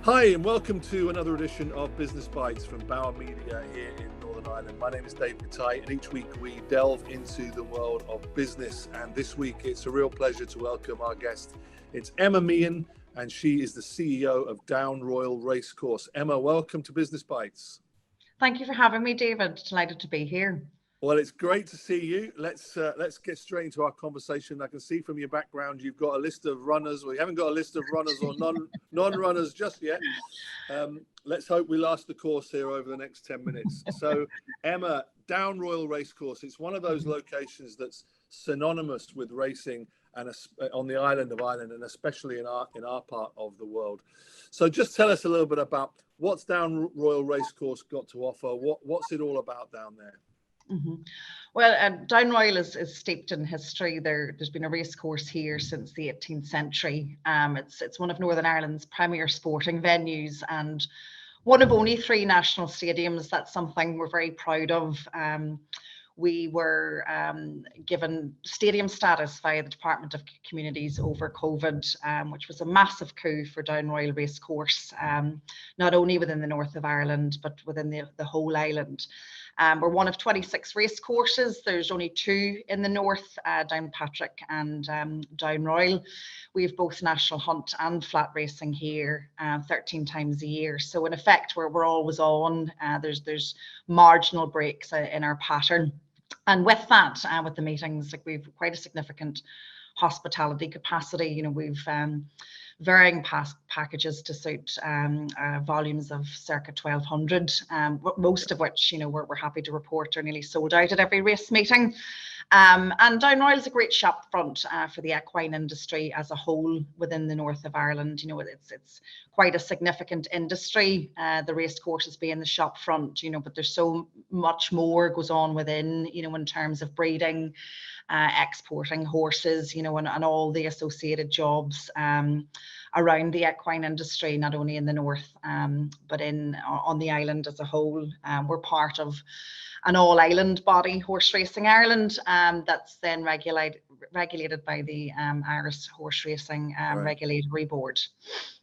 Hi, and welcome to another edition of Business Bites from Bauer Media here in Northern Ireland. My name is Tighe, and each week we delve into the world of business. And this week it's a real pleasure to welcome our guest. It's Emma Meehan, and she is the CEO of Down Royal Racecourse. Emma, welcome to Business Bites. Thank you for having me, David. Delighted to be here. Well, it's great to see you. Let's get straight into our conversation. I can see from your background you've got a list of runners. We haven't got a list of runners or non-runners just yet. Let's hope we last the course here over the next 10 minutes. So, Emma, Down Royal Racecourse, it's one of those locations that's synonymous with racing and on the island of Ireland, and especially in our part of the world. So just tell us a little bit about what's Down Royal Racecourse got to offer. What's it all about down there? Mm-hmm. Well, Down Royal is steeped in history. There's been a racecourse here since the 18th century. It's one of Northern Ireland's premier sporting venues and one of only 3 national stadiums. That's something we're very proud of. We were given stadium status via the Department of Communities over COVID, which was a massive coup for Down Royal Racecourse, not only within the north of Ireland, but within the whole island. We're one of 26 race courses. There's only 2 in the north, Downpatrick and Down Royal. We have both national hunt and flat racing here 13 times a year. So in effect, we're always on. There's marginal breaks in our pattern. And with that, with the meetings, like we've quite a significant hospitality capacity. You know, we've varying packages to suit volumes of circa 1,200, most of which, you know, we're happy to report are nearly sold out at every race meeting. And Down Royal is a great shop front for the equine industry as a whole within the north of Ireland. You know, it's quite a significant industry. The race courses being the shop front, you know, but there's so much more goes on within, you know, in terms of breeding, exporting horses, you know, and all the associated jobs around the equine industry, not only in the north, but on the island as a whole. We're part of an all-island body, Horse Racing Ireland, that's then regulated by the Irish Horse Racing Regulatory Board.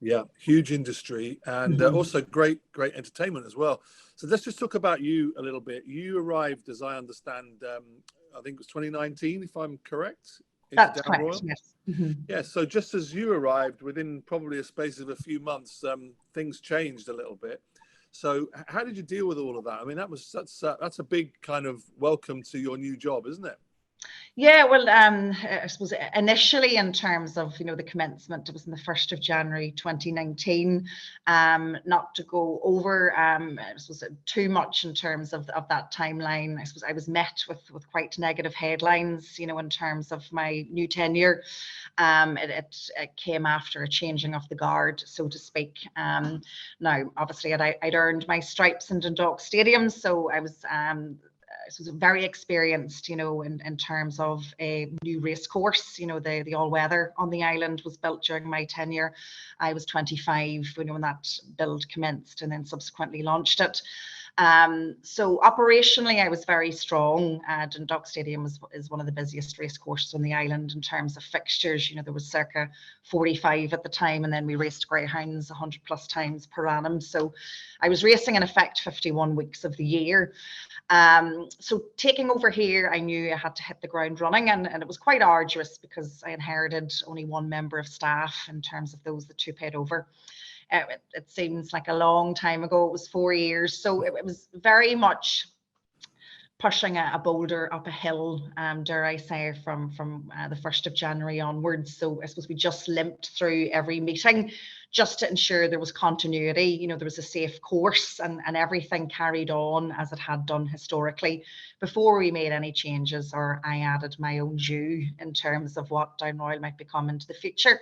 Yeah, huge industry, and also great entertainment as well. So let's just talk about you a little bit. You arrived, as I understand, I think it was 2019, if I'm correct. That's correct, yes. Yeah, so just as you arrived, within probably a space of a few months, things changed a little bit. So how did you deal with all of that? I mean, that's a big kind of welcome to your new job, isn't it? Yeah, well, I suppose initially in terms of, you know, the commencement, it was on the 1st of January 2019. Not to go over, I suppose, too much in terms of that timeline. I suppose I was met with quite negative headlines, you know, in terms of my new tenure. It came after a changing of the guard, so to speak. Now, obviously, I'd earned my stripes in Dundalk Stadium, so I was very experienced, you know, in terms of a new race course. You know, the all-weather on the island was built during my tenure. I was 25 when that build commenced and then subsequently launched it. So operationally, I was very strong. Dundalk Stadium is one of the busiest race courses on the island in terms of fixtures. You know, there was circa 45 at the time, and then we raced greyhounds 100 plus times per annum. So I was racing in effect 51 weeks of the year. So taking over here, I knew I had to hit the ground running, and it was quite arduous because I inherited only 1 member of staff in terms of those that took it over. It seems like a long time ago. It was 4 years. So it was very much pushing a boulder up a hill, dare I say, from the 1st of January onwards. So I suppose we just limped through every meeting just to ensure there was continuity. You know, there was a safe course, and everything carried on as it had done historically before we made any changes or I added my own due in terms of what Down Royal might become into the future.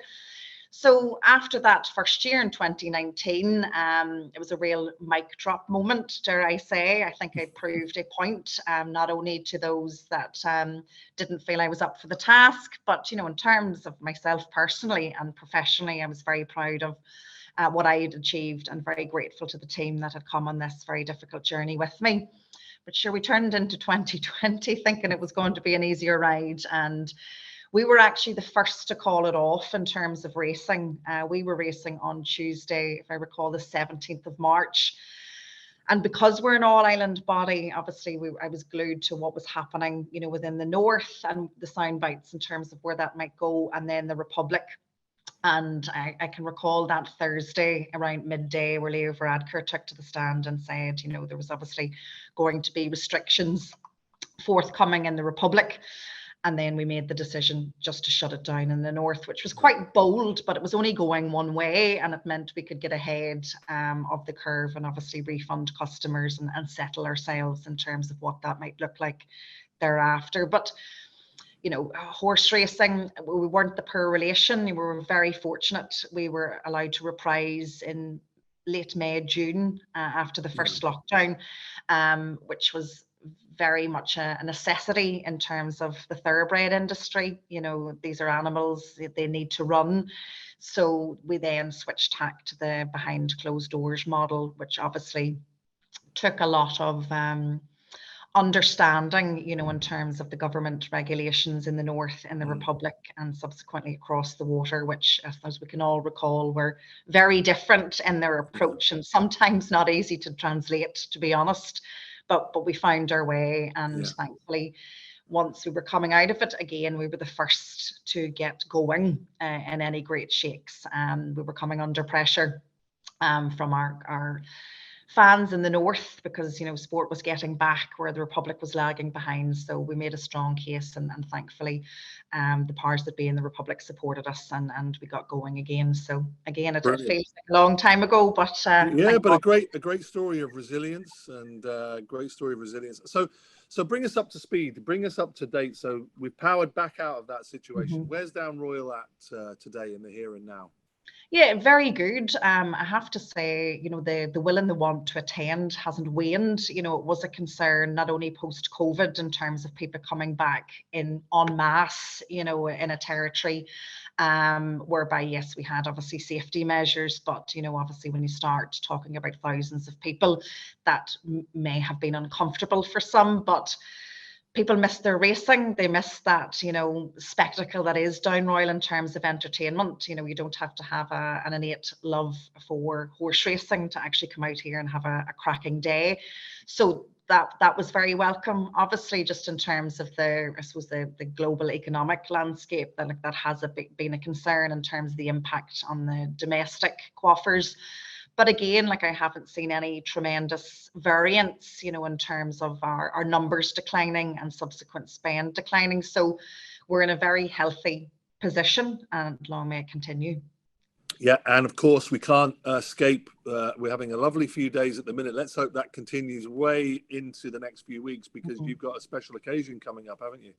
So after that first year in 2019, it was a real mic drop moment, dare I say. I think I proved a point, not only to those that didn't feel I was up for the task, but, you know, in terms of myself personally and professionally, I was very proud of what I had achieved and very grateful to the team that had come on this very difficult journey with me. But sure, we turned into 2020 thinking it was going to be an easier ride, and We were actually the first to call it off in terms of racing. We were racing on Tuesday, if I recall, the 17th of March. And because we're an all-island body, obviously I was glued to what was happening, you know, within the north and the sound bites in terms of where that might go, and then the Republic. And I can recall that Thursday around midday where Leo Varadkar took to the stand and said, you know, there was obviously going to be restrictions forthcoming in the Republic. And then we made the decision just to shut it down in the north, which was quite bold, but it was only going one way, and it meant we could get ahead of the curve and obviously refund customers and settle ourselves in terms of what that might look like thereafter. But you know, horse racing, we weren't the poor relation. We were very fortunate. We were allowed to reprise in late May, June, after the first lockdown, which was very much a necessity in terms of the thoroughbred industry. You know, these are animals, they need to run. So we then switched tack to the behind closed doors model, which obviously took a lot of understanding, you know, in terms of the government regulations in the north, in the Republic, and subsequently across the water, which, as we can all recall, were very different in their approach and sometimes not easy to translate, to be honest. But we found our way, and thankfully, once we were coming out of it, again, we were the first to get going in any great shakes. We were coming under pressure from our fans in the north, because you know sport was getting back where the Republic was lagging behind. So we made a strong case, and thankfully the powers that be in the Republic supported us, and we got going again. So again, it feels like a long time ago, but but a great story of resilience, and great story of resilience. So bring us up to speed, bring us up to date. So we've powered back out of that situation. Where's Down Royal at today in the here and now? Yeah, very good. I have to say, you know, the will and the want to attend hasn't waned. You know, it was a concern not only post-COVID in terms of people coming back in en masse, you know, in a territory whereby, yes, we had obviously safety measures, but, you know, obviously when you start talking about thousands of people, that may have been uncomfortable for some, but people miss their racing. They miss that, you know, spectacle that is Down Royal in terms of entertainment. You know, you don't have to have an innate love for horse racing to actually come out here and have a cracking day. So that was very welcome. Obviously, just in terms of I suppose the global economic landscape, that has been a concern in terms of the impact on the domestic quaffers. But again, like I haven't seen any tremendous variance, you know, in terms of our numbers declining and subsequent spend declining. So we're in a very healthy position, and long may it continue. Yeah, and of course we can't escape. We're having a lovely few days at the minute. Let's hope that continues way into the next few weeks, because you've got a special occasion coming up, haven't you?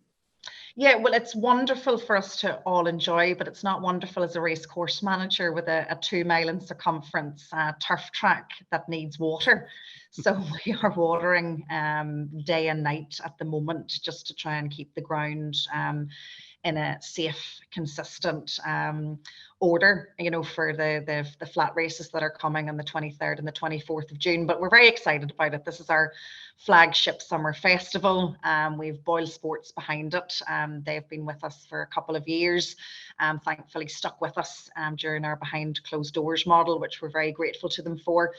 Yeah, well, it's wonderful for us to all enjoy, but it's not wonderful as a racecourse manager with a 2 mile in circumference turf track that needs water. So we are watering day and night at the moment, just to try and keep the ground in a safe, consistent order, you know, for the flat races that are coming on the 23rd and the 24th of June. But we're very excited about it. This is our flagship summer festival. We've Boyle Sports behind it. They've been with us for a couple of years, thankfully stuck with us during our behind closed doors model, which we're very grateful to them for.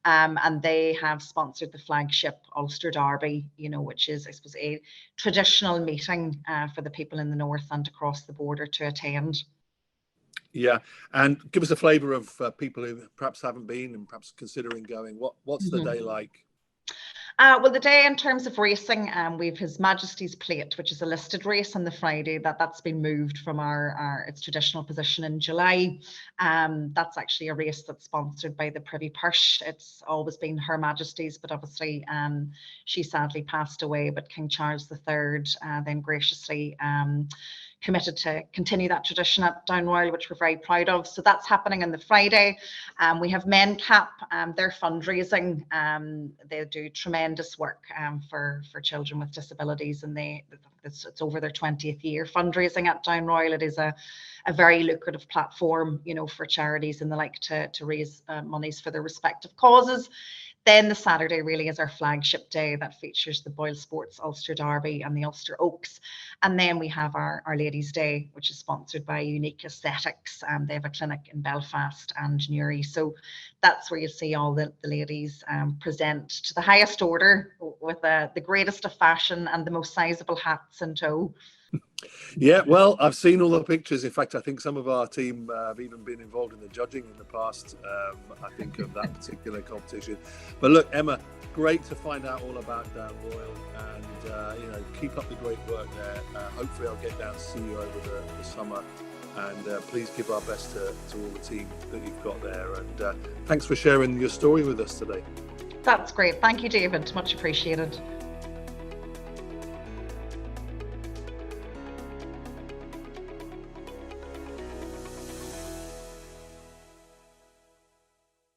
And they have sponsored the flagship Ulster Derby, you know, which is, I suppose, a traditional meeting for the people in the north and across the border to attend. Yeah, and give us a flavour of people who perhaps haven't been and perhaps considering going. What's the day like? Well, the day in terms of racing, we've His Majesty's Plate, which is a listed race on the Friday. That's been moved from its traditional position in July. That's actually a race that's sponsored by the Privy Purse. It's always been Her Majesty's, but obviously she sadly passed away. But King Charles III then graciously committed to continue that tradition at Down Royal, which we're very proud of. So that's happening on the Friday. We have MenCap, they're fundraising. They do tremendous work for children with disabilities, and it's over their 20th year fundraising at Down Royal. It is a very lucrative platform, you know, for charities and the like to raise monies for their respective causes. Then the Saturday really is our flagship day that features the Boyle Sports Ulster Derby and the Ulster Oaks. And then we have our Ladies' Day, which is sponsored by Unique Aesthetics. They have a clinic in Belfast and Newry. So that's where you see all the ladies present to the highest order with the greatest of fashion and the most sizable hats in tow. Yeah, well, I've seen all the pictures. In fact, I think some of our team have even been involved in the judging in the past, I think, of that particular competition. But look, Emma, great to find out all about Down Royal, and keep up the great work there. Hopefully I'll get down to see you over the summer, and please give our best to all the team that you've got there, and thanks for sharing your story with us today. That's great. Thank you, David. Much appreciated.